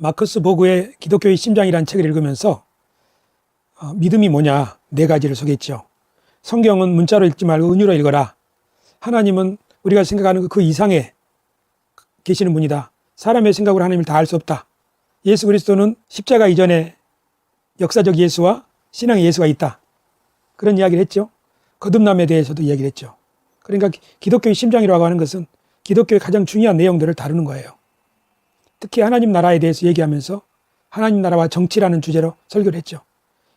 마커스 보그의 기독교의 심장이라는 책을 읽으면서 믿음이 뭐냐 4가지를 소개했죠. 성경은 문자로 읽지 말고 은유로 읽어라. 하나님은 우리가 생각하는 그 이상에 계시는 분이다. 사람의 생각으로 하나님을 다 알 수 없다. 예수 그리스도는 십자가 이전에 역사적 예수와 신앙의 예수가 있다. 그런 이야기를 했죠. 거듭남에 대해서도 이야기를 했죠. 그러니까 기독교의 심장이라고 하는 것은 기독교의 가장 중요한 내용들을 다루는 거예요. 특히 하나님 나라에 대해서 얘기하면서 하나님 나라와 정치라는 주제로 설교를 했죠.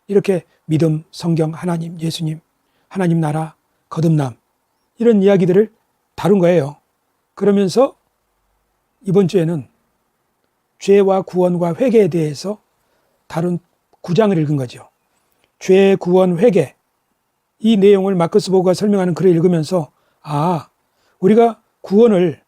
이렇게 믿음, 성경, 하나님, 예수님, 하나님 나라, 거듭남 이런 이야기들을 다룬 거예요. 그러면서 이번 주에는 죄와 구원과 회개에 대해서 다룬 9장을 읽은 거죠. 죄, 구원, 회개 이 내용을 마커스 보그가 설명하는 글을 읽으면서 우리가 구원을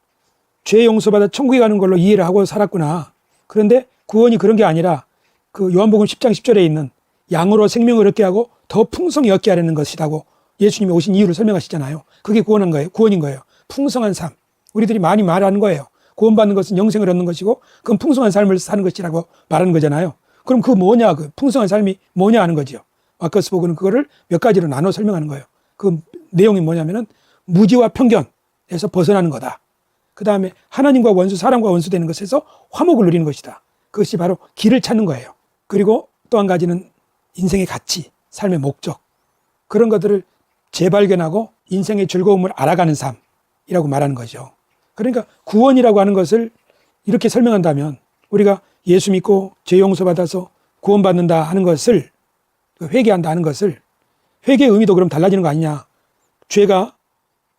죄 용서받아 천국에 가는 걸로 이해를 하고 살았구나. 그런데 구원이 그런 게 아니라 그 요한복음 10장 10절에 있는 양으로 생명을 얻게 하고 더 풍성히 얻게 하려는 것이라고 예수님이 오신 이유를 설명하시잖아요. 그게 구원인 거예요. 풍성한 삶. 우리들이 많이 말하는 거예요. 구원받는 것은 영생을 얻는 것이고 그건 풍성한 삶을 사는 것이라고 말하는 거잖아요. 그럼 그 풍성한 삶이 뭐냐 하는 거죠. 마커스 보그는 그거를 몇 가지로 나눠 설명하는 거예요. 그 내용이 뭐냐면은 무지와 편견에서 벗어나는 거다. 그 다음에 하나님과 원수, 사람과 원수 되는 것에서 화목을 누리는 것이다. 그것이 바로 길을 찾는 거예요. 그리고 또 한 가지는 인생의 가치, 삶의 목적 그런 것들을 재발견하고 인생의 즐거움을 알아가는 삶이라고 말하는 거죠. 그러니까 구원이라고 하는 것을 이렇게 설명한다면 우리가 예수 믿고 죄 용서받아서 구원받는다 하는 것을 회개한다 하는 것을 회개의 의미도 그럼 달라지는 거 아니냐. 죄가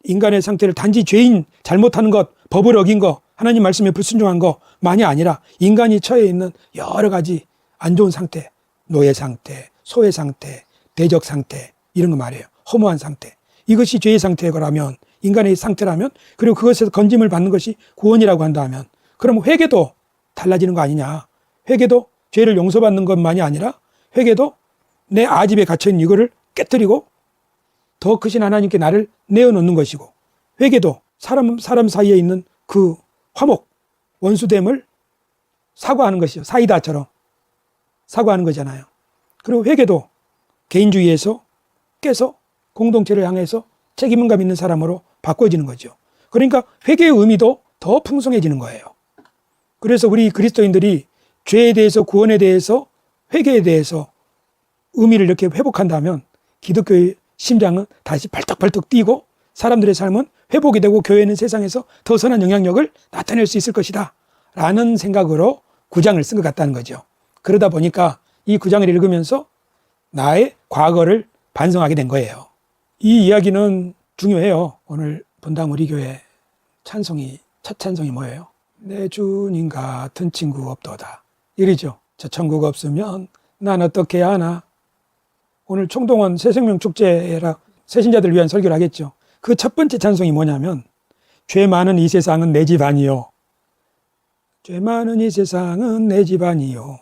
인간의 상태를 단지 죄인 잘못하는 것, 법을 어긴 거, 하나님 말씀에 불순종한 것만이 아니라 인간이 처해 있는 여러 가지 안 좋은 상태, 노예 상태, 소외 상태, 대적 상태 이런 거 말이에요. 허무한 상태. 이것이 죄의 상태라면 인간의 상태라면 그리고 그것에서 건짐을 받는 것이 구원이라고 한다면 그럼 회개도 달라지는 거 아니냐. 회개도 죄를 용서받는 것만이 아니라 회개도 내 아집에 갇혀있는 이거를 깨뜨리고 더 크신 하나님께 나를 내어놓는 것이고 회개도 사람 사이에 있는 그 화목, 원수됨을 사과하는 것이죠. 사이다처럼 사과하는 거잖아요. 그리고 회개도 개인주의에서 깨서 공동체를 향해서 책임감 있는 사람으로 바꿔지는 거죠. 그러니까 회개의 의미도 더 풍성해지는 거예요. 그래서 우리 그리스도인들이 죄에 대해서 구원에 대해서 회개에 대해서 의미를 이렇게 회복한다면 기독교의 심장은 다시 발떡발떡 뛰고 사람들의 삶은 회복이 되고 교회는 세상에서 더 선한 영향력을 나타낼 수 있을 것이다 라는 생각으로 9장을 쓴 것 같다는 거죠. 그러다 보니까 이 9장을 읽으면서 나의 과거를 반성하게 된 거예요. 이 이야기는 중요해요. 오늘 본당 우리 교회 첫 찬송이 뭐예요? 내 주님 같은 친구 없도다. 이리죠. 저 천국 없으면 난 어떻게 하나. 오늘 총동원 새생명 축제라 새신자들을 위한 설교를 하겠죠. 그 첫 번째 찬송이 뭐냐면 죄 많은 이 세상은 내 집안이요. 죄 많은 이 세상은 내 집안이요.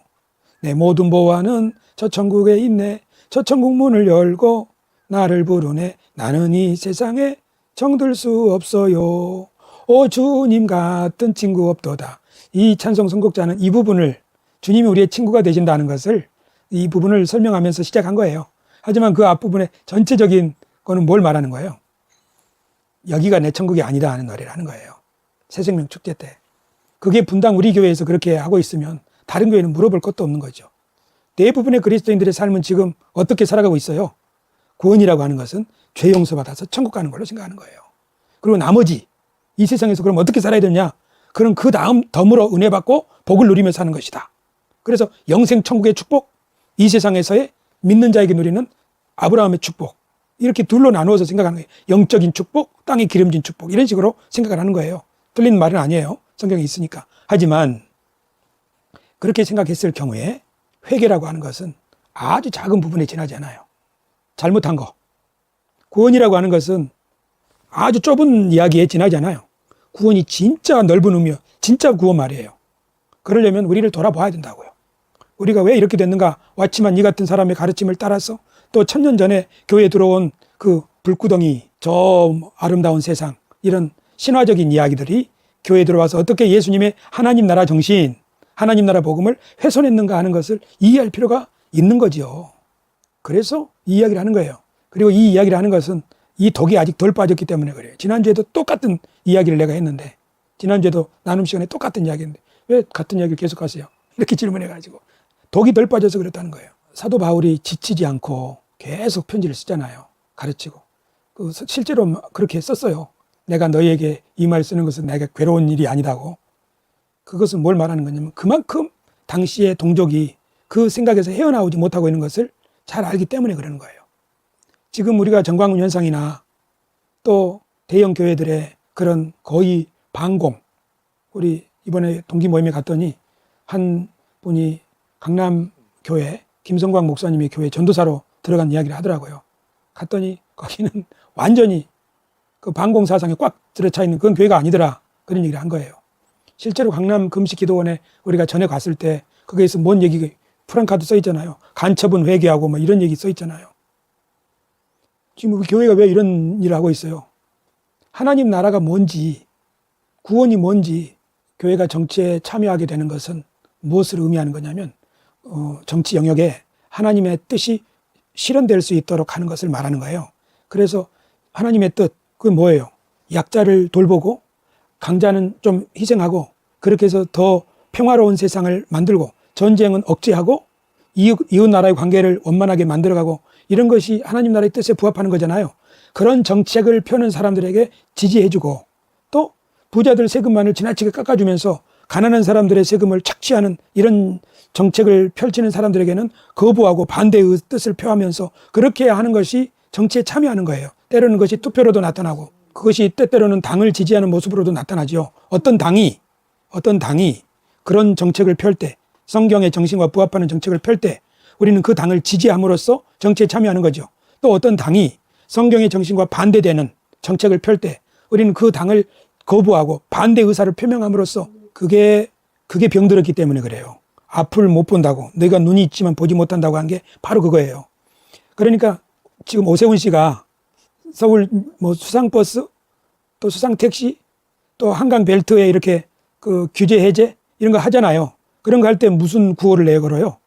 내 모든 보화는 저 천국에 있네. 저 천국 문을 열고 나를 부르네. 나는 이 세상에 정들 수 없어요. 오 주님 같은 친구 없도다. 이 찬송 선곡자는 이 부분을 주님이 우리의 친구가 되신다는 것을 이 부분을 설명하면서 시작한 거예요. 하지만 그 앞부분의 전체적인 거는 뭘 말하는 거예요? 여기가 내 천국이 아니다 하는 노래를 하는 거예요. 새생명 축제 때. 그게 분당 우리 교회에서 그렇게 하고 있으면 다른 교회는 물어볼 것도 없는 거죠. 대부분의 그리스도인들의 삶은 지금 어떻게 살아가고 있어요? 구원이라고 하는 것은 죄 용서받아서 천국 가는 걸로 생각하는 거예요. 그리고 나머지 이 세상에서 그럼 어떻게 살아야 되냐? 그럼 그 다음 덤으로 은혜 받고 복을 누리며 사는 것이다. 그래서 영생 천국의 축복, 이 세상에서의 믿는 자에게 누리는 아브라함의 축복 이렇게 둘로 나누어서 생각하는 거예요. 영적인 축복, 땅에 기름진 축복 이런 식으로 생각을 하는 거예요. 틀린 말은 아니에요. 성경에 있으니까. 하지만 그렇게 생각했을 경우에 회개라고 하는 것은 아주 작은 부분에 지나지 않아요. 잘못한 거. 구원이라고 하는 것은 아주 좁은 이야기에 지나지 않아요. 구원이 진짜 넓은 의미요. 진짜 구원 말이에요. 그러려면 우리를 돌아봐야 된다고요. 우리가 왜 이렇게 됐는가? 왔지만 이 같은 사람의 가르침을 따라서 또 1000년 전에 교회에 들어온 그 불구덩이, 저 아름다운 세상 이런 신화적인 이야기들이 교회에 들어와서 어떻게 예수님의 하나님 나라 정신, 하나님 나라 복음을 훼손했는가 하는 것을 이해할 필요가 있는 거지요. 그래서 이 이야기를 하는 거예요. 그리고 이 이야기를 하는 것은 이 독이 아직 덜 빠졌기 때문에 그래요. 지난주에도 똑같은 이야기를 내가 했는데, 지난주에도 나눔 시간에 똑같은 이야기인데 왜 같은 이야기를 계속 하세요? 이렇게 질문해가지고 독이 덜 빠져서 그랬다는 거예요. 사도 바울이 지치지 않고 계속 편지를 쓰잖아요. 가르치고. 실제로 그렇게 썼어요. 내가 너희에게 이 말 쓰는 것은 내가 괴로운 일이 아니다고. 그것은 뭘 말하는 거냐면 그만큼 당시의 동족이 그 생각에서 헤어나오지 못하고 있는 것을 잘 알기 때문에 그러는 거예요. 지금 우리가 정광훈 현상이나 또 대형 교회들의 그런 거의 반공, 우리 이번에 동기 모임에 갔더니 한 분이 강남 교회 김성광 목사님의 교회 전도사로 들어간 이야기를 하더라고요. 갔더니 거기는 완전히 그 반공 사상에 꽉 들어차 있는 그런 교회가 아니더라, 그런 얘기를 한 거예요. 실제로 강남 금식기도원에 우리가 전에 갔을 때 거기에서 뭔 얘기, 프랑카드 써 있잖아요. 간첩은 회개하고 뭐 이런 얘기 써 있잖아요. 지금 우리 교회가 왜 이런 일을 하고 있어요? 하나님 나라가 뭔지, 구원이 뭔지, 교회가 정치에 참여하게 되는 것은 무엇을 의미하는 거냐면 정치 영역에 하나님의 뜻이 실현될 수 있도록 하는 것을 말하는 거예요. 그래서 하나님의 뜻, 그게 뭐예요? 약자를 돌보고 강자는 좀 희생하고 그렇게 해서 더 평화로운 세상을 만들고 전쟁은 억제하고 이웃 나라의 관계를 원만하게 만들어가고 이런 것이 하나님 나라의 뜻에 부합하는 거잖아요. 그런 정책을 펴는 사람들에게 지지해주고 또 부자들 세금만을 지나치게 깎아주면서 가난한 사람들의 세금을 착취하는 이런 정책을 펼치는 사람들에게는 거부하고 반대의 뜻을 표하면서 그렇게 해야 하는 것이 정치에 참여하는 거예요. 때로는 그것이 투표로도 나타나고 그것이 때때로는 당을 지지하는 모습으로도 나타나죠. 어떤 당이 그런 정책을 펼 때, 성경의 정신과 부합하는 정책을 펼 때 우리는 그 당을 지지함으로써 정치에 참여하는 거죠. 또 어떤 당이 성경의 정신과 반대되는 정책을 펼 때 우리는 그 당을 거부하고 반대 의사를 표명함으로써 그게 병들었기 때문에 그래요. 앞을 못 본다고, 내가 눈이 있지만 보지 못한다고 한 게 바로 그거예요. 그러니까 지금 오세훈 씨가 서울 뭐 수상버스, 또 수상택시, 또 한강벨트에 이렇게 그 규제 해제 이런 거 하잖아요. 그런 거 할 때 무슨 구호를 내걸어요?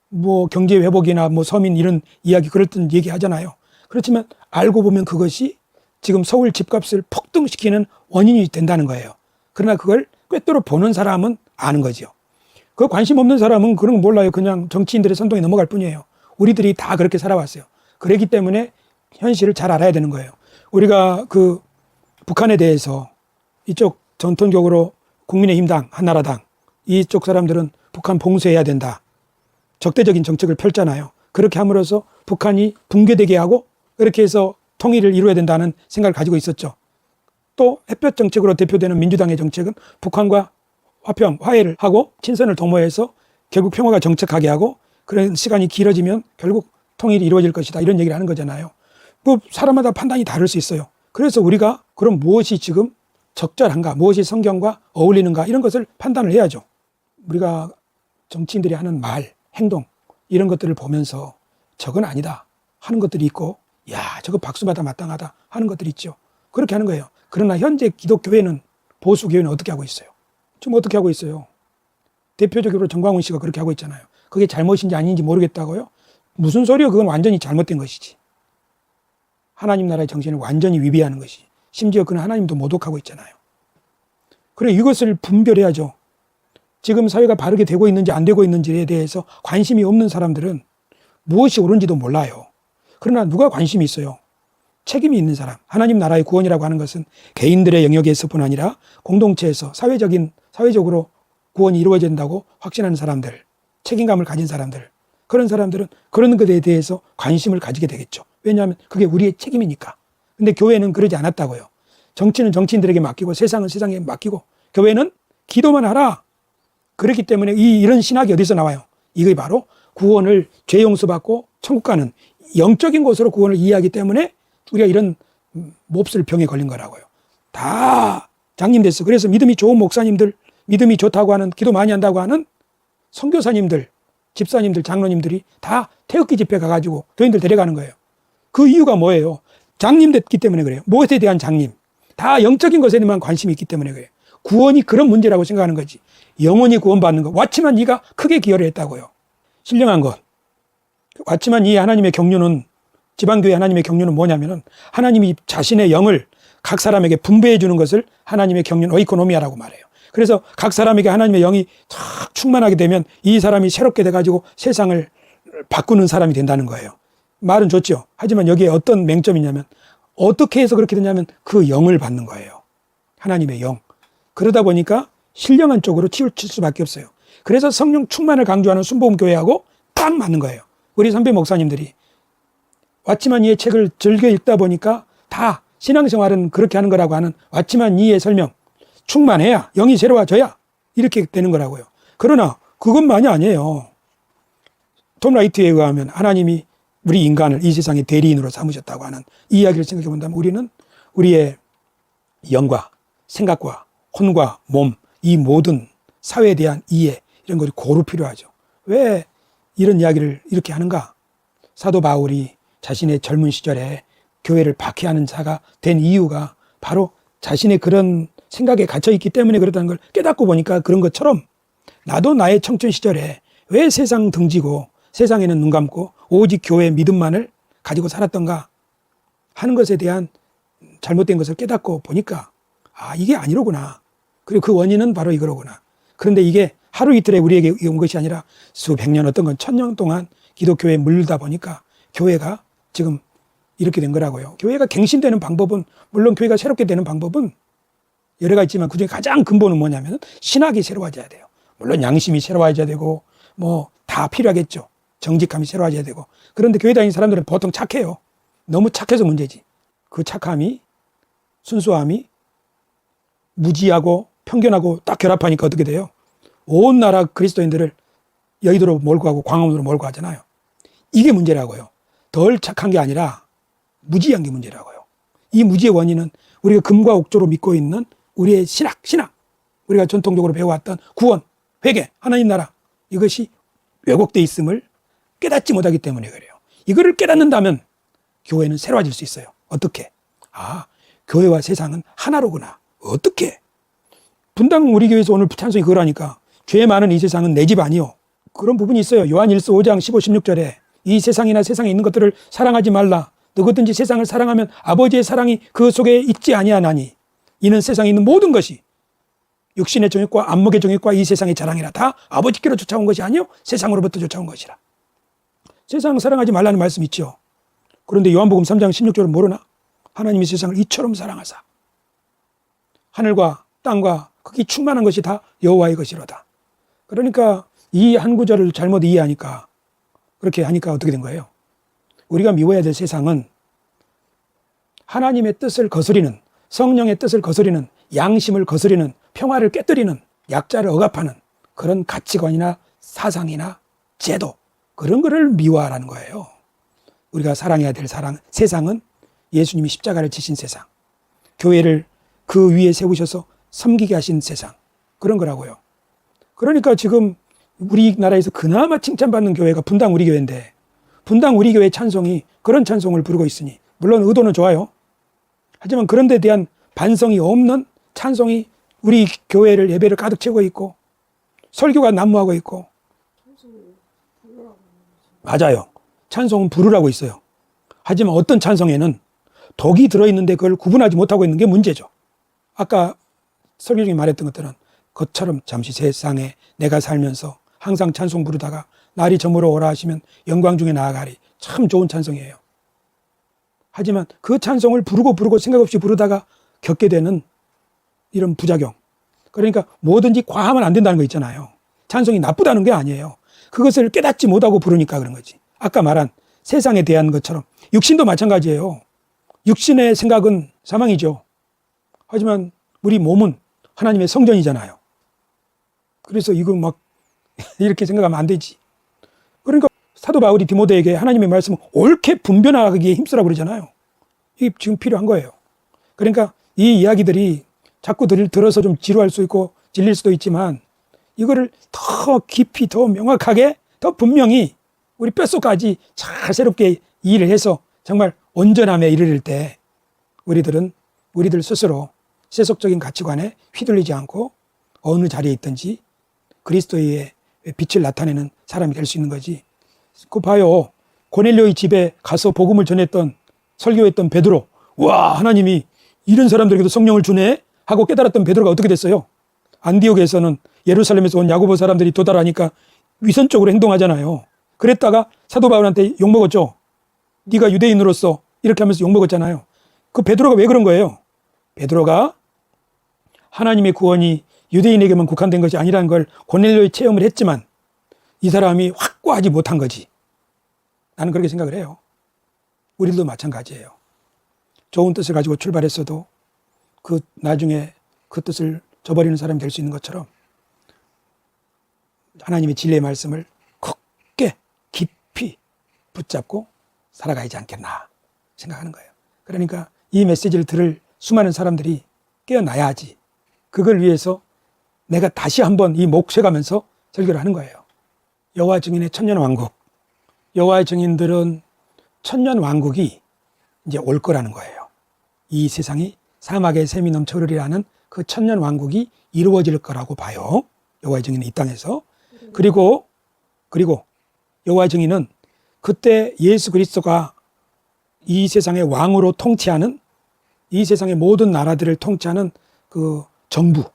뭐 경제 회복이나 뭐 서민 이런 이야기 그랬던 얘기 하잖아요. 그렇지만 알고 보면 그것이 지금 서울 집값을 폭등시키는 원인이 된다는 거예요. 그러나 그걸 꿰뚫어 보는 사람은 아는 거죠. 그 관심 없는 사람은 그런 거 몰라요. 그냥 정치인들의 선동에 넘어갈 뿐이에요. 우리들이 다 그렇게 살아왔어요. 그렇기 때문에 현실을 잘 알아야 되는 거예요. 우리가 그 북한에 대해서 이쪽 전통적으로 국민의힘당, 한나라당 이쪽 사람들은 북한 봉쇄해야 된다. 적대적인 정책을 펼잖아요. 그렇게 함으로써 북한이 붕괴되게 하고 그렇게 해서 통일을 이루어야 된다는 생각을 가지고 있었죠. 또 햇볕 정책으로 대표되는 민주당의 정책은 북한과 화평, 화해를 하고 친선을 도모해서 결국 평화가 정착하게 하고 그런 시간이 길어지면 결국 통일이 이루어질 것이다. 이런 얘기를 하는 거잖아요. 뭐 사람마다 판단이 다를 수 있어요. 그래서 우리가 그럼 무엇이 지금 적절한가, 무엇이 성경과 어울리는가 이런 것을 판단을 해야죠. 우리가 정치인들이 하는 말, 행동 이런 것들을 보면서 저건 아니다 하는 것들이 있고 야 저거 박수받아 마땅하다 하는 것들이 있죠. 그렇게 하는 거예요. 그러나 현재 기독교회는 보수교회는 어떻게 하고 있어요? 지금 어떻게 하고 있어요? 대표적으로 정광훈 씨가 그렇게 하고 있잖아요. 그게 잘못인지 아닌지 모르겠다고요? 무슨 소리요? 그건 완전히 잘못된 것이지. 하나님 나라의 정신을 완전히 위배하는 것이. 심지어 그는 하나님도 모독하고 있잖아요. 그래 이것을 분별해야죠. 지금 사회가 바르게 되고 있는지 안 되고 있는지에 대해서 관심이 없는 사람들은 무엇이 옳은지도 몰라요. 그러나 누가 관심이 있어요? 책임이 있는 사람. 하나님 나라의 구원이라고 하는 것은 개인들의 영역에서뿐 아니라 공동체에서 사회적으로 구원이 이루어진다고 확신하는 사람들, 책임감을 가진 사람들, 그런 사람들은 그런 것에 대해서 관심을 가지게 되겠죠. 왜냐하면 그게 우리의 책임이니까. 근데 교회는 그러지 않았다고요. 정치는 정치인들에게 맡기고 세상은 세상에 맡기고 교회는 기도만 하라. 그렇기 때문에 이런 신학이 어디서 나와요? 이게 바로 구원을 죄 용서받고 천국 가는 영적인 곳으로 구원을 이해하기 때문에 우리가 이런 몹쓸 병에 걸린 거라고요. 다 장님 됐어. 그래서 믿음이 좋은 목사님들, 믿음이 좋다고 하는, 기도 많이 한다고 하는 선교사님들, 집사님들, 장로님들이 다 태극기 집회 가가지고 교인들 데려가는 거예요. 그 이유가 뭐예요? 장님 됐기 때문에 그래요. 무엇에 대한 장님? 다 영적인 것에만 관심이 있기 때문에 그래요. 구원이 그런 문제라고 생각하는 거지. 영원히 구원받는 것. 왔지만 이가 크게 기여를 했다고요. 신령한 것. 왔지만 이 하나님의 경륜은, 지방교회 하나님의 경륜은 뭐냐면은 하나님이 자신의 영을 각 사람에게 분배해 주는 것을 하나님의 경륜 오이코노미아라고 말해요. 그래서 각 사람에게 하나님의 영이 탁 충만하게 되면 이 사람이 새롭게 돼가지고 세상을 바꾸는 사람이 된다는 거예요. 말은 좋죠. 하지만 여기에 어떤 맹점이냐면 어떻게 해서 그렇게 되냐면 그 영을 받는 거예요. 하나님의 영. 그러다 보니까 신령한 쪽으로 치우칠 수밖에 없어요. 그래서 성령 충만을 강조하는 순복음교회하고 딱 맞는 거예요. 우리 선배 목사님들이 왔지만 이의 책을 즐겨 읽다 보니까 다 신앙생활은 그렇게 하는 거라고 하는 왔지만 이의 설명. 충만해야 영이 새로워져야 이렇게 되는 거라고요. 그러나 그것만이 아니에요. 톰 라이트에 의하면 하나님이 우리 인간을 이 세상의 대리인으로 삼으셨다고 하는 이 이야기를 생각해 본다면 우리는 우리의 영과 생각과 혼과 몸, 이 모든 사회에 대한 이해 이런 것이 고루 필요하죠. 왜 이런 이야기를 이렇게 하는가? 사도 바울이 자신의 젊은 시절에 교회를 박해하는 자가 된 이유가 바로 자신의 그런 생각에 갇혀있기 때문에 그렇다는 걸 깨닫고 보니까 그런 것처럼 나도 나의 청춘 시절에 왜 세상 등지고 세상에는 눈 감고 오직 교회의 믿음만을 가지고 살았던가 하는 것에 대한 잘못된 것을 깨닫고 보니까 아, 이게 아니로구나. 그리고 그 원인은 바로 이거로구나. 그런데 이게 하루 이틀에 우리에게 온 것이 아니라 수백 년, 어떤 건 1000년 동안 기독교에 물다 보니까 교회가 지금 이렇게 된 거라고요. 교회가 갱신되는 방법은, 물론 교회가 새롭게 되는 방법은 여러 가지 있지만 그중에 가장 근본은 뭐냐면 신학이 새로워져야 돼요. 물론 양심이 새로워져야 되고 뭐 다 필요하겠죠. 정직함이 새로워져야 되고. 그런데 교회 다니는 사람들은 보통 착해요. 너무 착해서 문제지. 그 착함이, 순수함이 무지하고 편견하고 딱 결합하니까 어떻게 돼요? 온 나라 그리스도인들을 여의도로 몰고 가고 광화문으로 몰고 가잖아요. 이게 문제라고요. 덜 착한 게 아니라 무지한 게 문제라고요. 이 무지의 원인은 우리가 금과 옥조로 믿고 있는 우리의 신앙, 우리가 전통적으로 배워왔던 구원, 회개, 하나님 나라, 이것이 왜곡되어 있음을 깨닫지 못하기 때문에 그래요. 이거를 깨닫는다면 교회는 새로워질 수 있어요. 어떻게? 아, 교회와 세상은 하나로구나. 어떻게? 분당 우리 교회에서 오늘 찬송이 그거라니까. 죄 많은 이 세상은 내 집 아니요. 그런 부분이 있어요. 요한일서 5장 15, 16절에 이 세상이나 세상에 있는 것들을 사랑하지 말라. 누구든지 세상을 사랑하면 아버지의 사랑이 그 속에 있지 아니하나니 이는 세상에 있는 모든 것이 육신의 정욕과 안목의 정욕과 이 세상의 자랑이라. 다 아버지께로 쫓아온 것이 아니요 세상으로부터 쫓아온 것이라. 세상 사랑하지 말라는 말씀 있죠. 그런데 요한복음 3장 16절은 모르나? 하나님이 세상을 이처럼 사랑하사 하늘과 땅과 거기 충만한 것이 다 여호와의 것이로다. 그러니까 이 한 구절을 잘못 이해하니까 그렇게 하니까 어떻게 된 거예요? 우리가 미워야 될 세상은 하나님의 뜻을 거스리는, 성령의 뜻을 거스리는, 양심을 거스리는, 평화를 깨뜨리는, 약자를 억압하는 그런 가치관이나 사상이나 제도, 그런 거를 미워하라는 거예요. 우리가 사랑해야 될 세상은 예수님이 십자가를 지신 세상, 교회를 그 위에 세우셔서 섬기게 하신 세상, 그런 거라고요. 그러니까 지금 우리나라에서 그나마 칭찬받는 교회가 분당 우리 교회인데, 분당 우리 교회 찬송이 그런 찬송을 부르고 있으니 물론 의도는 좋아요. 하지만 그런 데 대한 반성이 없는 찬송이 우리 교회를, 예배를 가득 채우고 있고 설교가 난무하고 있고. 맞아요. 찬송은 부르라고 있어요. 하지만 어떤 찬송에는 독이 들어있는데 그걸 구분하지 못하고 있는 게 문제죠. 아까 설교 중에 말했던 것들은 것처럼 잠시 세상에 내가 살면서 항상 찬송 부르다가 날이 저물어 오라 하시면 영광 중에 나아가리. 참 좋은 찬송이에요. 하지만 그 찬송을 부르고 생각 없이 부르다가 겪게 되는 이런 부작용. 그러니까 뭐든지 과하면 안 된다는 거 있잖아요. 찬송이 나쁘다는 게 아니에요. 그것을 깨닫지 못하고 부르니까 그런 거지. 아까 말한 세상에 대한 것처럼 육신도 마찬가지예요. 육신의 생각은 사망이죠. 하지만 우리 몸은 하나님의 성전이잖아요. 그래서 이거 막 이렇게 생각하면 안 되지. 그러니까 사도 바울이 디모데에게 하나님의 말씀을 옳게 분별하기에 힘쓰라고 그러잖아요. 이게 지금 필요한 거예요. 그러니까 이 이야기들이 자꾸 들어서 좀 지루할 수 있고 질릴 수도 있지만 이거를 더 깊이, 더 명확하게, 더 분명히 우리 뼛속까지 잘 새롭게 이해를 해서 정말 온전함에 이르를 때 우리들 스스로 세속적인 가치관에 휘둘리지 않고 어느 자리에 있든지 그리스도의 빛을 나타내는 사람이 될 수 있는 거지. 그 봐요. 고넬료의 집에 가서 복음을 전했던, 설교했던 베드로, 와, 하나님이 이런 사람들에게도 성령을 주네 하고 깨달았던 베드로가 어떻게 됐어요? 안디옥에서는 예루살렘에서 온 야고보 사람들이 도달하니까 위선적으로 행동하잖아요. 그랬다가 사도 바울한테 욕먹었죠. 네가 유대인으로서 이렇게 하면서 욕먹었잖아요. 그 베드로가 왜 그런 거예요? 베드로가 하나님의 구원이 유대인에게만 국한된 것이 아니라는 걸 고넬료의 체험을 했지만 이 사람이 확고하지 못한 거지. 나는 그렇게 생각을 해요. 우리들도 마찬가지예요. 좋은 뜻을 가지고 출발했어도 그 나중에 그 뜻을 저버리는 사람이 될 수 있는 것처럼 하나님의 진리의 말씀을 굳게 깊이 붙잡고 살아가야지 않겠나 생각하는 거예요. 그러니까 이 메시지를 들을 수많은 사람들이 깨어나야지. 그걸 위해서 내가 다시 한번 이 몫해가면서 설교를 하는 거예요. 여호와 증인의 천년왕국. 여호와의 증인들은 천년왕국이 이제 올 거라는 거예요. 이 세상이 사막의 샘이 넘쳐 흐르리라는 그 천년왕국이 이루어질 거라고 봐요. 여호와의 증인은 이 땅에서. 그리고 여호와의 증인은 그때 예수 그리스도가 이 세상의 왕으로 통치하는, 이 세상의 모든 나라들을 통치하는 그 정부,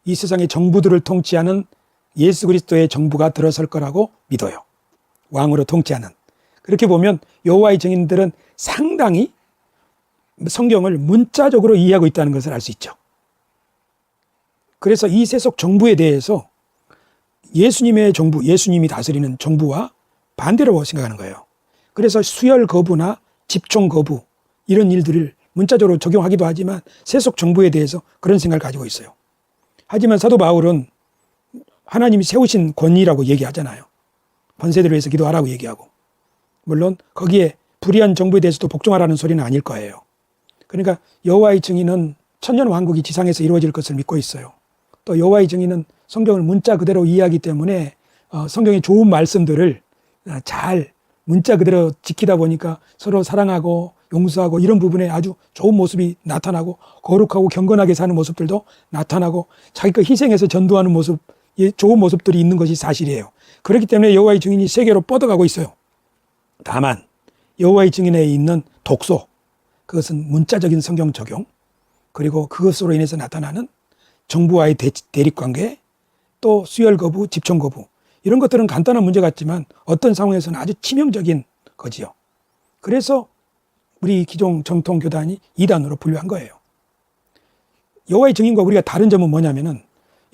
이 세상의 정부들을 통치하는 예수 그리스도의 정부가 들어설 거라고 믿어요. 왕으로 통치하는. 그렇게 보면 여호와의 증인들은 상당히 성경을 문자적으로 이해하고 있다는 것을 알 수 있죠. 그래서 이 세속 정부에 대해서 예수님의 정부, 예수님이 다스리는 정부와 반대로 생각하는 거예요. 그래서 수혈 거부나 집총 거부 이런 일들을 문자적으로 적용하기도 하지만 세속 정부에 대해서 그런 생각을 가지고 있어요. 하지만 사도 바울은 하나님이 세우신 권위라고 얘기하잖아요. 번세대를 위해서 기도하라고 얘기하고. 물론 거기에 불의한 정부에 대해서도 복종하라는 소리는 아닐 거예요. 그러니까 여호와의 증인은 천년왕국이 지상에서 이루어질 것을 믿고 있어요. 또 여호와의 증인은 성경을 문자 그대로 이해하기 때문에 성경의 좋은 말씀들을 잘 문자 그대로 지키다 보니까 서로 사랑하고 용서하고 이런 부분에 아주 좋은 모습이 나타나고 거룩하고 경건하게 사는 모습들도 나타나고 자기가 희생해서 전도하는 모습, 좋은 모습들이 있는 것이 사실이에요. 그렇기 때문에 여호와의 증인이 세계로 뻗어가고 있어요. 다만 여호와의 증인에 있는 독소, 그것은 문자적인 성경 적용, 그리고 그것으로 인해서 나타나는 정부와의 대립관계, 또 수혈 거부, 집총 거부 이런 것들은 간단한 문제 같지만 어떤 상황에서는 아주 치명적인 거지요. 그래서 우리 기존 정통 교단이 이단으로 분류한 거예요. 여호와의 증인과 우리가 다른 점은 뭐냐면은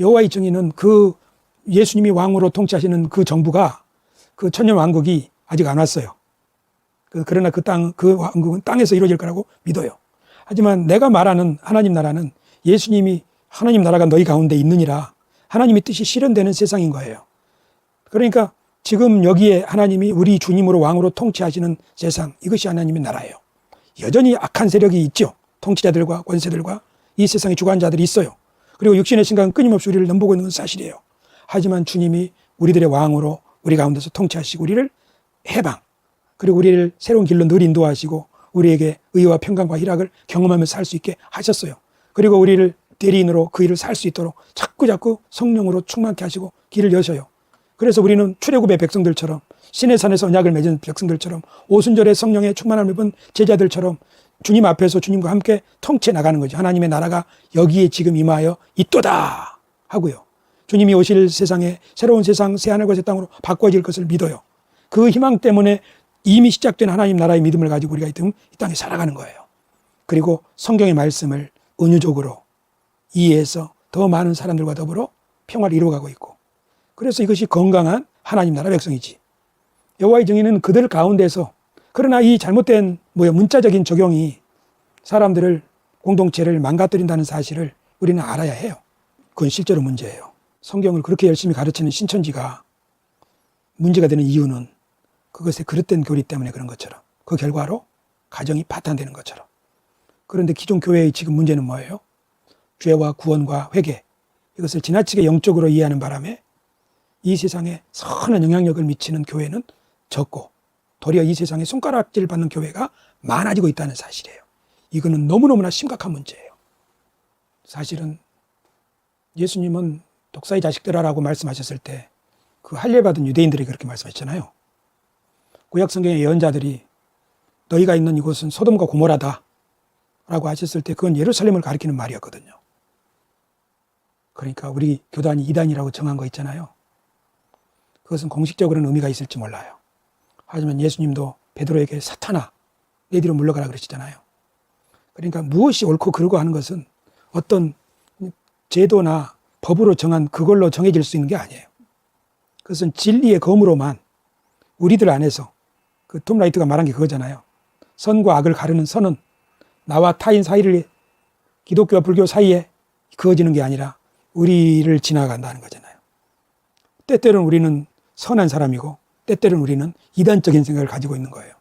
여호와의 증인은 그 예수님이 왕으로 통치하시는 그 정부가 그 천년 왕국이 아직 안 왔어요. 그러나 그 왕국은 땅에서 이루어질 거라고 믿어요. 하지만 내가 말하는 하나님 나라는 예수님이 하나님 나라가 너희 가운데 있느니라 하나님의 뜻이 실현되는 세상인 거예요. 그러니까 지금 여기에 하나님이 우리 주님으로 왕으로 통치하시는 세상, 이것이 하나님의 나라예요. 여전히 악한 세력이 있죠. 통치자들과 권세들과 이 세상의 주관자들이 있어요. 그리고 육신의 생각은 끊임없이 우리를 넘보고 있는 건 사실이에요. 하지만 주님이 우리들의 왕으로 우리 가운데서 통치하시고 우리를 해방, 그리고 우리를 새로운 길로 늘 인도하시고 우리에게 의와 평강과 희락을 경험하며 살 수 있게 하셨어요. 그리고 우리를 대리인으로 그 일을 살 수 있도록 자꾸 성령으로 충만케 하시고 길을 여셔요. 그래서 우리는 출애굽의 백성들처럼 신의 산에서 언약을 맺은 백성들처럼 오순절에 성령의 충만함을 입은 제자들처럼 주님 앞에서 주님과 함께 통치해 나가는 거죠. 하나님의 나라가 여기에 지금 임하여 있도다 하고요. 주님이 오실 세상에 새로운 세상 새하늘과 새 땅으로 바꿔질 것을 믿어요. 그 희망 때문에 이미 시작된 하나님 나라의 믿음을 가지고 우리가 이 땅에 살아가는 거예요. 그리고 성경의 말씀을 은유적으로 이해해서 더 많은 사람들과 더불어 평화를 이루어가고 있고, 그래서 이것이 건강한 하나님 나라 백성이지. 여호와의 증인은 그들 가운데서, 그러나 이 잘못된 문자적인 적용이 사람들을, 공동체를 망가뜨린다는 사실을 우리는 알아야 해요. 그건 실제로 문제예요. 성경을 그렇게 열심히 가르치는 신천지가 문제가 되는 이유는 그것의 그릇된 교리 때문에 그런 것처럼, 그 결과로 가정이 파탄되는 것처럼. 그런데 기존 교회의 지금 문제는 뭐예요? 죄와 구원과 회개, 이것을 지나치게 영적으로 이해하는 바람에 이 세상에 선한 영향력을 미치는 교회는 적고 도리어 이 세상에 손가락질 받는 교회가 많아지고 있다는 사실이에요. 이거는 너무너무나 심각한 문제예요. 사실은 예수님은 독사의 자식들아라고 말씀하셨을 때 그 할례받은 유대인들이 그렇게 말씀하셨잖아요. 구약 성경의 예언자들이 너희가 있는 이곳은 소돔과 고모라다 라고 하셨을 때 그건 예루살렘을 가리키는 말이었거든요. 그러니까 우리 교단이 이단이라고 정한 거 있잖아요. 그것은 공식적으로는 의미가 있을지 몰라요. 하지만 예수님도 베드로에게 사탄아 내 뒤로 물러가라 그러시잖아요. 그러니까 무엇이 옳고 그르고 하는 것은 어떤 제도나 법으로 정한 그걸로 정해질 수 있는 게 아니에요. 그것은 진리의 검으로만 우리들 안에서 그 톰 라이트가 말한 게 그거잖아요. 선과 악을 가르는 선은 나와 타인 사이를 기독교와 불교 사이에 그어지는 게 아니라 우리를 지나간다는 거잖아요. 때때로는 우리는 선한 사람이고 때때로는 우리는 이단적인 생각을 가지고 있는 거예요.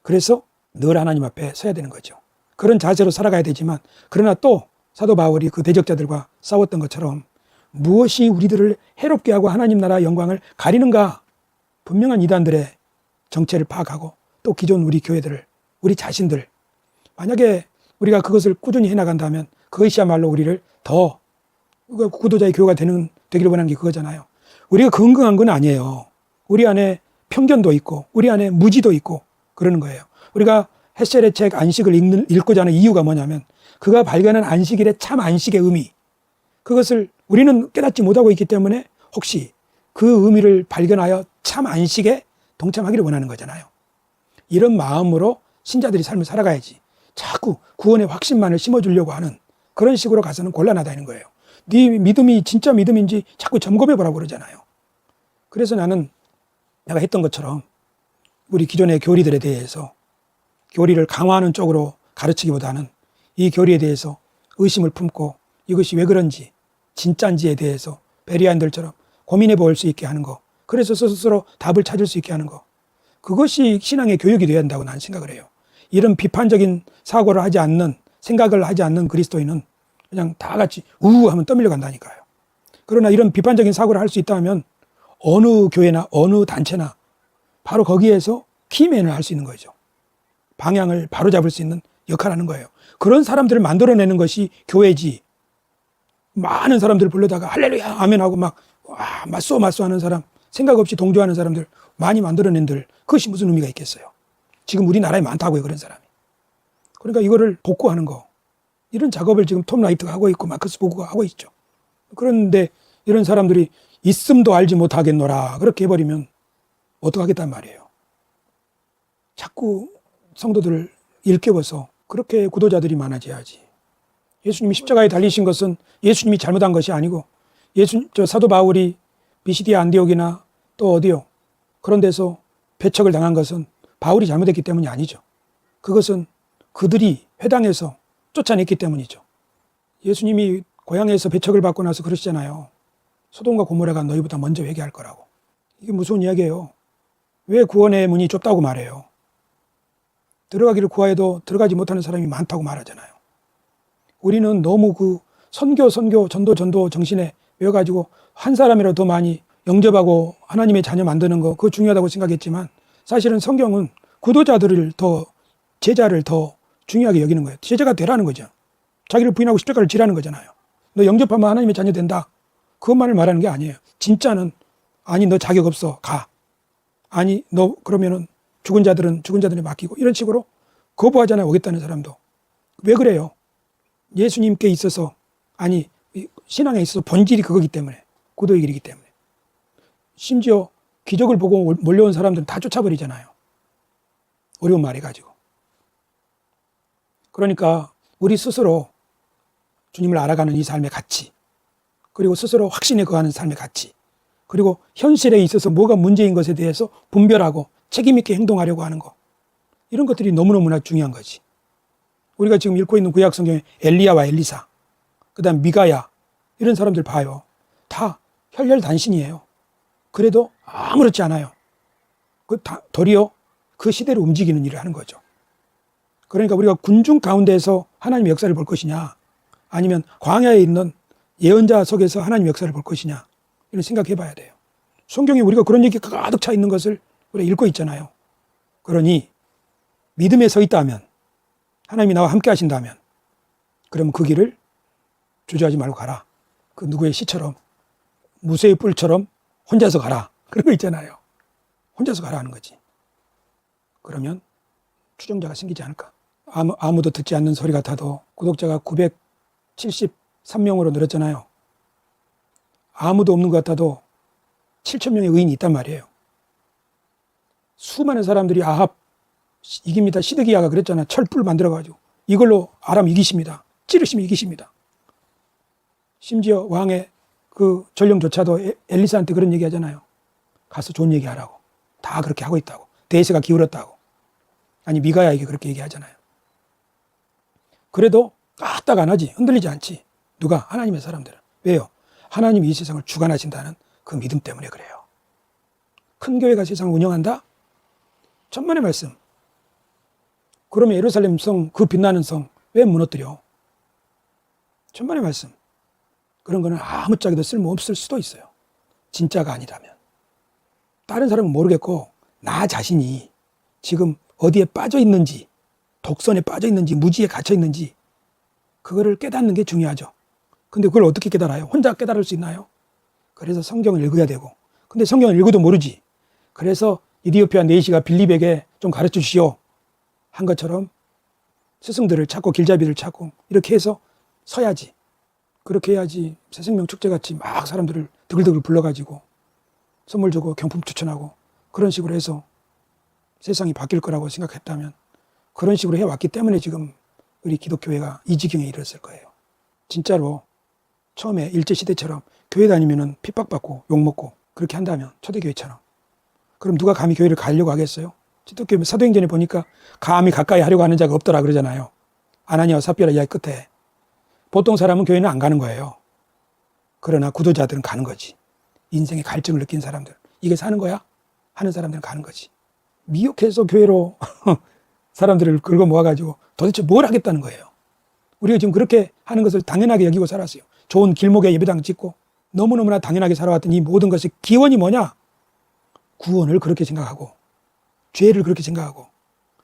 그래서 늘 하나님 앞에 서야 되는 거죠. 그런 자세로 살아가야 되지만 그러나 또 사도 바울이 그 대적자들과 싸웠던 것처럼 무엇이 우리들을 해롭게 하고 하나님 나라 영광을 가리는가 분명한 이단들의 정체를 파악하고 또 기존 우리 교회들을 우리 자신들 만약에 우리가 그것을 꾸준히 해나간다면 그것이야말로 우리를 더 구도자의 교회가 되기를 원하는 게 그거잖아요. 우리가 건강한 건 아니에요. 우리 안에 편견도 있고 우리 안에 무지도 있고 그러는 거예요. 우리가 헷셀의 책 안식을 읽고자 하는 이유가 뭐냐면 그가 발견한 안식일의 참 안식의 의미 그것을 우리는 깨닫지 못하고 있기 때문에 혹시 그 의미를 발견하여 참 안식에 동참하기를 원하는 거잖아요. 이런 마음으로 신자들이 삶을 살아가야지 자꾸 구원의 확신만을 심어주려고 하는 그런 식으로 가서는 곤란하다는 거예요. 네 믿음이 진짜 믿음인지 자꾸 점검해보라고 그러잖아요. 그래서 나는 내가 했던 것처럼 우리 기존의 교리들에 대해서 교리를 강화하는 쪽으로 가르치기보다는 이 교리에 대해서 의심을 품고 이것이 왜 그런지 진짜인지에 대해서 베리아인들처럼 고민해 볼 수 있게 하는 거 그래서 스스로 답을 찾을 수 있게 하는 거 그것이 신앙의 교육이 되어야 한다고 나는 생각을 해요. 이런 비판적인 사고를 하지 않는 생각을 하지 않는 그리스도인은 그냥 다 같이 우하면 떠밀려 간다니까요. 그러나 이런 비판적인 사고를 할 수 있다면 어느 교회나 어느 단체나 바로 거기에서 키맨을 할 수 있는 거죠. 방향을 바로잡을 수 있는 역할을 하는 거예요. 그런 사람들을 만들어내는 것이 교회지. 많은 사람들을 불러다가 할렐루야 아멘하고 막 맞소 하는 사람 생각 없이 동조하는 사람들 많이 만들어낸들 그것이 무슨 의미가 있겠어요. 지금 우리나라에 많다고요 그런 사람이. 그러니까 이거를 복구하는 거 이런 작업을 지금 톰 라이트가 하고 있고 마커스 보그가 하고 있죠. 그런데 이런 사람들이 있음도 알지 못하겠노라 그렇게 해버리면 어떡하겠단 말이에요. 자꾸 성도들을 일깨워서 그렇게 구도자들이 많아져야지. 예수님이 십자가에 달리신 것은 예수님이 잘못한 것이 아니고 사도 바울이 비시디아 안디옥이나 또 어디요 그런 데서 배척을 당한 것은 바울이 잘못했기 때문이 아니죠. 그것은 그들이 회당에서 쫓아냈기 때문이죠. 예수님이 고향에서 배척을 받고 나서 그러시잖아요. 소돔과 고모라가 너희보다 먼저 회개할 거라고. 이게 무서운 이야기예요. 왜 구원의 문이 좁다고 말해요. 들어가기를 구하여도 들어가지 못하는 사람이 많다고 말하잖아요. 우리는 너무 그 선교 전도 정신에 외워가지고 한 사람이라도 더 많이 영접하고 하나님의 자녀 만드는 거 그거 중요하다고 생각했지만 사실은 성경은 구도자들을 더 제자를 더 중요하게 여기는 거예요. 제자가 되라는 거죠. 자기를 부인하고 십자가를 지라는 거잖아요. 너 영접하면 하나님의 자녀 된다. 그것만을 말하는 게 아니에요. 진짜는 아니 너 자격 없어 가. 아니 너 그러면은 죽은 자들은 죽은 자들에 맡기고 이런 식으로 거부하잖아요. 오겠다는 사람도. 왜 그래요? 예수님께 있어서 아니 신앙에 있어서 본질이 그거기 때문에 구도의 길이기 때문에 심지어 기적을 보고 몰려온 사람들은 다 쫓아버리잖아요. 어려운 말이 가지고. 그러니까 우리 스스로 주님을 알아가는 이 삶의 가치 그리고 스스로 확신에 거하는 삶의 가치 그리고 현실에 있어서 뭐가 문제인 것에 대해서 분별하고 책임 있게 행동하려고 하는 것 이런 것들이 너무너무나 중요한 거지. 우리가 지금 읽고 있는 구약 성경에 엘리야와 엘리사 그 다음 미가야 이런 사람들 봐요. 다 혈혈단신이에요. 그래도 아무렇지 않아요. 도리어 그 시대를 움직이는 일을 하는 거죠. 그러니까 우리가 군중 가운데서 하나님의 역사를 볼 것이냐 아니면 광야에 있는 예언자 속에서 하나님의 역사를 볼 것이냐 이런 생각해 봐야 돼요. 성경에 우리가 그런 얘기가 가득 차 있는 것을 우리가 읽고 있잖아요. 그러니 믿음에 서 있다면 하나님이 나와 함께 하신다면 그러면 그 길을 주저하지 말고 가라. 그 누구의 시처럼 무쇠의 뿔처럼 혼자서 가라. 그런 거 있잖아요. 혼자서 가라 하는 거지. 그러면 추종자가 생기지 않을까? 아무도 듣지 않는 소리 같아도 구독자가 973명으로 늘었잖아요. 아무도 없는 것 같아도 7,000명의 의인이 있단 말이에요. 수많은 사람들이 아합 이깁니다. 시드기야가 그랬잖아. 철불 만들어가지고 이걸로 아람 이기십니다. 찌르시면 이기십니다. 심지어 왕의 그 전령조차도 엘리사한테 그런 얘기 하잖아요. 가서 좋은 얘기 하라고. 다 그렇게 하고 있다고. 대세가 기울었다고. 아니 미가야에게 그렇게 얘기하잖아요. 그래도 까딱 안 하지. 흔들리지 않지. 누가? 하나님의 사람들은. 왜요? 하나님이 이 세상을 주관하신다는 그 믿음 때문에 그래요. 큰 교회가 세상을 운영한다? 천만의 말씀. 그러면 예루살렘 성, 그 빛나는 성 왜 무너뜨려? 천만의 말씀. 그런 거는 아무짝에도 쓸모없을 수도 있어요. 진짜가 아니라면. 다른 사람은 모르겠고 나 자신이 지금 어디에 빠져 있는지, 독선에 빠져 있는지, 무지에 갇혀 있는지 그거를 깨닫는 게 중요하죠. 근데 그걸 어떻게 깨달아요? 혼자 깨달을 수 있나요? 그래서 성경을 읽어야 되고. 근데 성경을 읽어도 모르지. 그래서 이디오피아 네이시가 빌립에게 좀 가르쳐 주시오 한 것처럼 스승들을 찾고 길잡이를 찾고 이렇게 해서 서야지. 그렇게 해야지 새생명 축제같이 막 사람들을 드글드글 불러가지고 선물 주고 경품 추천하고 그런 식으로 해서 세상이 바뀔 거라고 생각했다면 그런 식으로 해왔기 때문에 지금 우리 기독교회가 이 지경에 이르렀을 거예요. 진짜로 처음에 일제시대처럼 교회 다니면은 핍박받고 욕먹고 그렇게 한다면 초대교회처럼 그럼 누가 감히 교회를 가려고 하겠어요? 기독교 사도행전에 보니까 감히 가까이 하려고 하는 자가 없더라 그러잖아요. 아나니아와 삽비라 이야기 끝에 보통 사람은 교회는 안 가는 거예요. 그러나 구도자들은 가는 거지. 인생의 갈증을 느낀 사람들. 이게 사는 거야? 하는 사람들은 가는 거지. 미혹해서 교회로 사람들을 긁어 모아가지고 도대체 뭘 하겠다는 거예요. 우리가 지금 그렇게 하는 것을 당연하게 여기고 살았어요. 좋은 길목에 예배당 짓고 너무너무나 당연하게 살아왔던 이 모든 것의 기원이 뭐냐? 구원을 그렇게 생각하고 죄를 그렇게 생각하고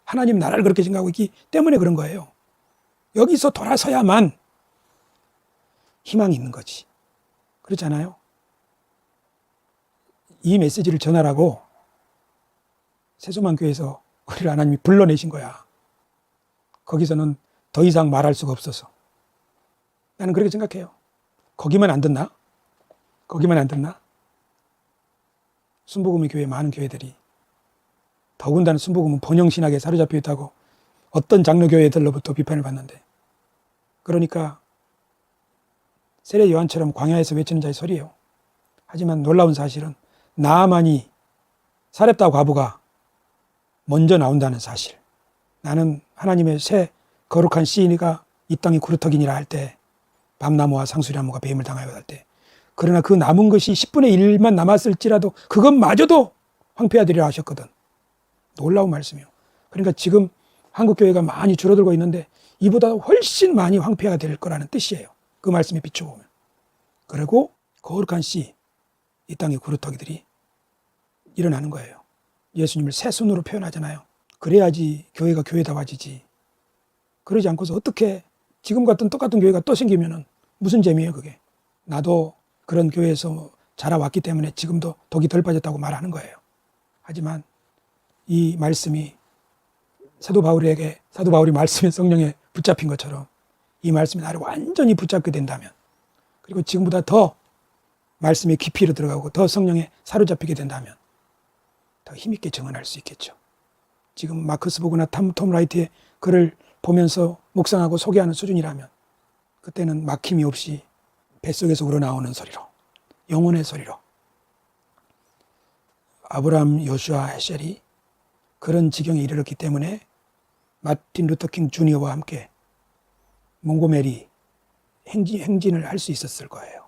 하나님 나라를 그렇게 생각하고 있기 때문에 그런 거예요. 여기서 돌아서야만 희망이 있는 거지. 그렇지 않아요? 이 메시지를 전하라고 세수만교회에서 우리를 하나님이 불러내신 거야. 거기서는 더 이상 말할 수가 없어서. 나는 그렇게 생각해요. 거기만 안 듣나? 거기만 안 듣나? 순복음의 교회 많은 교회들이 더군다나 순복음은 번영신학에 사로잡혀 있다고 어떤 장로교회들로부터 비판을 받는데 그러니까 세례 요한처럼 광야에서 외치는 자의 소리예요. 하지만 놀라운 사실은 나아만이 사렙다 과부가 먼저 나온다는 사실. 나는 하나님의 새 거룩한 시인이가 이 땅이 구루터기니라 할 때 밤나무와 상수리나무가 배임을 당하여 할 때 그러나 그 남은 것이 10분의 1만 남았을지라도 그것마저도 황폐하되리라 하셨거든. 놀라운 말씀이에요. 그러니까 지금 한국교회가 많이 줄어들고 있는데 이보다 훨씬 많이 황폐가 될 거라는 뜻이에요. 그 말씀에 비춰보면. 그리고 거룩한 씨, 이 땅의 구루터기들이 일어나는 거예요. 예수님을 새 손으로 표현하잖아요. 그래야지 교회가 교회다워지지. 그러지 않고서 어떻게 지금 같은 똑같은 교회가 또 생기면은 무슨 재미예요 그게. 나도 그런 교회에서 자라왔기 때문에 지금도 독이 덜 빠졌다고 말하는 거예요. 하지만 이 말씀이 사도 바울이 말씀의 성령에 붙잡힌 것처럼 이 말씀이 나를 완전히 붙잡게 된다면 그리고 지금보다 더 말씀의 깊이로 들어가고 더 성령에 사로잡히게 된다면 더 힘있게 증언할 수 있겠죠. 지금 마크스 보그나 톰 라이트의 글을 보면서 묵상하고 소개하는 수준이라면 그때는 막힘이 없이 뱃속에서 우러나오는 소리로 영혼의 소리로 아브라함, 요슈아, 헤셀이 그런 지경에 이르렀기 때문에 마틴 루터킹 주니어와 함께 몽고메리 행진을 할 수 있었을 거예요.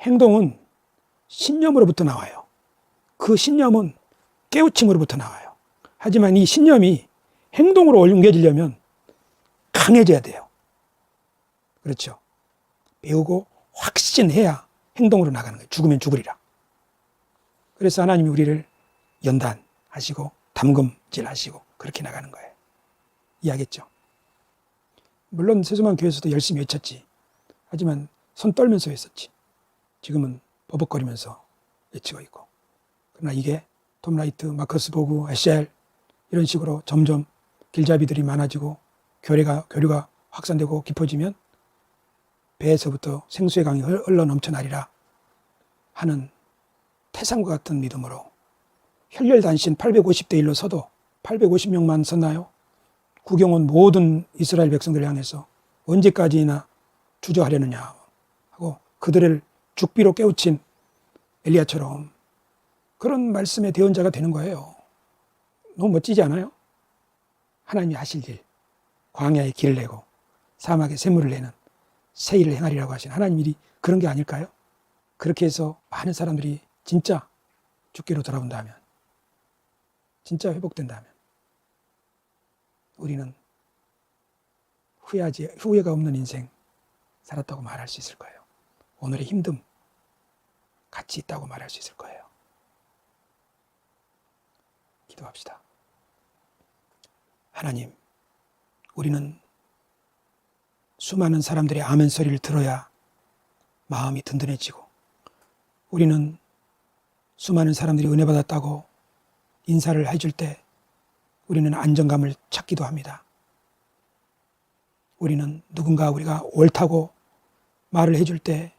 행동은 신념으로부터 나와요. 그 신념은 깨우침으로부터 나와요. 하지만 이 신념이 행동으로 옮겨지려면 강해져야 돼요. 그렇죠. 배우고 확신해야 행동으로 나가는 거예요. 죽으면 죽으리라. 그래서 하나님이 우리를 연단하시고 담금질하시고 그렇게 나가는 거예요. 이해하겠죠? 물론 세수만 교회에서도 열심히 외쳤지. 하지만 손 떨면서 했었지. 지금은 버벅거리면서 외치고 있고, 그러나 이게 톰 라이트, 마커스 보그, 에셀 이런 식으로 점점 길잡이들이 많아지고 교류가 확산되고 깊어지면 배에서부터 생수의 강이 흘러 넘쳐나리라 하는 태산과 같은 믿음으로 혈렬단신 850대 1로 서도 850명만 섰나요? 구경 온 모든 이스라엘 백성들을 향해서 언제까지나 주저하려느냐 하고 그들을 죽비로 깨우친 엘리야처럼 그런 말씀의 대언자가 되는 거예요. 너무 멋지지 않아요? 하나님이 하실 일, 광야에 길을 내고 사막에 샘물을 내는 새 일을 행하리라고 하신 하나님 일이 그런 게 아닐까요? 그렇게 해서 많은 사람들이 진짜 주께로 돌아온다면, 진짜 회복된다면 우리는 후회가 없는 인생 살았다고 말할 수 있을 거예요. 오늘의 힘듦 같이 있다고 말할 수 있을 거예요. 기도합시다. 하나님, 우리는 수많은 사람들의 아멘 소리를 들어야 마음이 든든해지고, 우리는 수많은 사람들이 은혜 받았다고 인사를 해줄 때 우리는 안정감을 찾기도 합니다. 우리는 누군가 우리가 옳다고 말을 해줄 때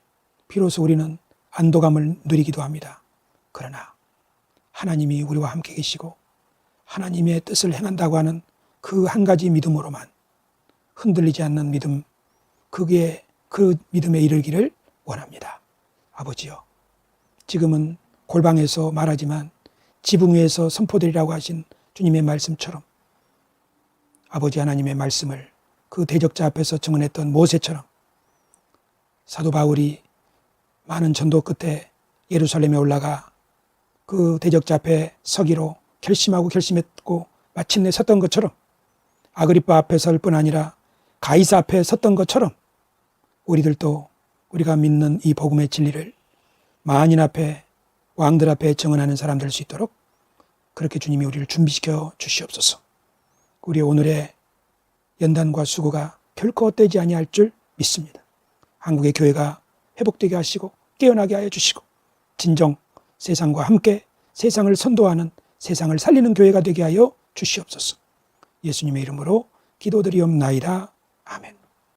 비로소 우리는 안도감을 누리기도 합니다. 그러나 하나님이 우리와 함께 계시고 하나님의 뜻을 행한다고 하는 그 한 가지 믿음으로만 흔들리지 않는 믿음, 그게 그 믿음에 이르기를 원합니다. 아버지요, 지금은 골방에서 말하지만 지붕 위에서 선포되리라고 하신 주님의 말씀처럼 아버지 하나님의 말씀을 그 대적자 앞에서 증언했던 모세처럼 사도 바울이 많은 전도 끝에 예루살렘에 올라가 그 대적자 앞에 서기로 결심하고 결심했고 마침내 섰던 것처럼, 아그리빠 앞에 설 뿐 아니라 가이사 앞에 섰던 것처럼 우리들도 우리가 믿는 이 복음의 진리를 만인 앞에, 왕들 앞에 증언하는 사람 될 수 있도록 그렇게 주님이 우리를 준비시켜 주시옵소서. 우리의 오늘의 연단과 수고가 결코 헛되지 아니할 줄 믿습니다. 한국의 교회가 회복되게 하시고 깨어나게 하여 주시고 진정 세상과 함께 세상을 선도하는, 세상을 살리는 교회가 되게 하여 주시옵소서. 예수님의 이름으로 기도드리옵나이다. 아멘.